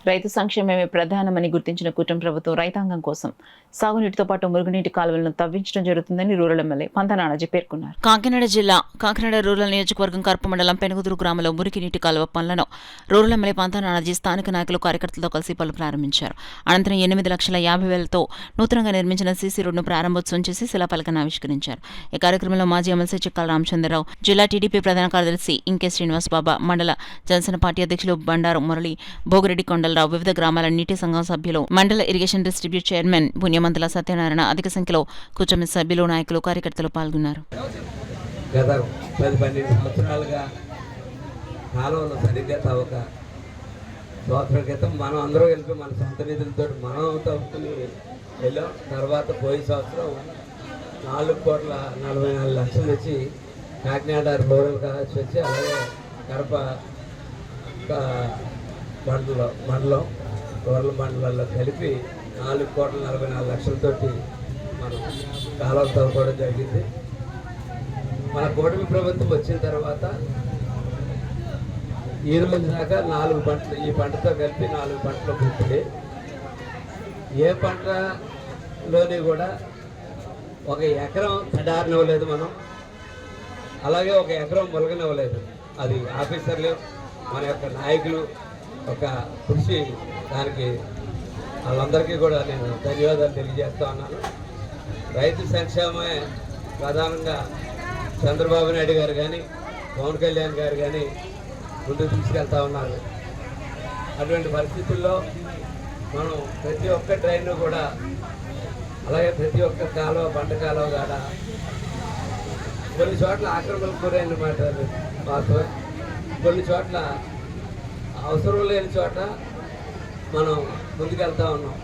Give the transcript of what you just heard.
రైతు సంక్షేమమే ప్రధానమని గుర్తించిన కూటమి ప్రభుత్వం రైతాంగం కోసం సాగునీటితో పాటు మురుగునీటి కాలువలను తవ్వించడం జరుగుతుందని రూరల్ ఎమ్మెల్యే పంతనానాజీ పేర్కొన్నారు. కాకినాడ జిల్లా కాకినాడ రూరల్ నియోజకవర్గం కర్ప మండలం పెనుగుదురు గ్రామంలో మురికినీటి కాలువ పనులను రూరల్ ఎమ్మెల్యే పంతనానాజీ స్థానిక నాయకులు కార్యకర్తలతో కలిసి పనులు ప్రారంభించారు. అనంతరం 8,50,000తో నూతనంగా నిర్మించిన సీసీ రోడ్డును ప్రారంభోత్సవం చేసి శిలాఫలకాన్ని ఆవిష్కరించారు. ఈ కార్యక్రమంలో మాజీ ఎమ్మెల్సీ చిక్కాల రామచంద్రరావు, జిల్లా టీడీపీ ప్రధాన కార్యదర్శి ఇంకే శ్రీనివాస్ బాబా, మండల జనసేన పార్టీ అధ్యక్షులు బండారు మురళి, భోగిరెడ్డి కొండలరావు, వివిధ గ్రామాల నీటి సంఘం సభ్యులు, మండల irrigation distribute chairman Punyamanthula Satyanarayana, అధిక సంఖ్యలో కూటమి సభ్యులు, నాయకులు, కార్యకర్తలు పాల్గొన్నారు. గత 10-12 సంవత్సరాలుగా కాలువలు సరిగ్గా తవ్వక సంవత్సరం క్రితం మనం అందరూ వెళ్ళి మన సొంత నిధులతో మనం తవ్వుకుని వెళ్ళాం. తర్వాత పోయిన సంవత్సరం 4,44,00,000 తెచ్చి కాకినాడ రూరల్ కావచ్చు వచ్చి అలాగే కడప మండలం రూరల్ మండలాల్లో కలిపి 4,44,00,000 మనం కాలువలు తవ్వుకోవడం జరిగింది. మన కూటమి ప్రభుత్వం వచ్చిన తర్వాత ఈ రోజు దాకా 4 పంటలు, ఈ పంటతో కలిపి 4 పంటలు పూర్తి. ఏ పంటలోని కూడా ఒక ఎకరం తడారనివ్వలేదు మనం, అలాగే ఒక ఎకరం మొలగనివ్వలేదు. అది ఆఫీసర్లు, మన యొక్క నాయకులు ఒక కృషి, దానికి వాళ్ళందరికీ కూడా నేను ధన్యవాదాలు తెలియజేస్తూ ఉన్నాను. రైతు సంక్షేమమే ప్రధానంగా చంద్రబాబు నాయుడు గారు కానీ పవన్ కళ్యాణ్ గారు కానీ ముందుకు తీసుకెళ్తా ఉన్నారు. అటువంటి పరిస్థితుల్లో మనం ప్రతి ఒక్క ట్రైన్ కూడా, అలాగే ప్రతి ఒక్క కాలువ, పంట కాలువ కాడ కొన్ని చోట్ల ఆక్రమణకు గురైన మాట వాస్తవం. కొన్ని చోట్ల అవసరం లేని చోట మనం ముందుకెళ్తా ఉన్నాం.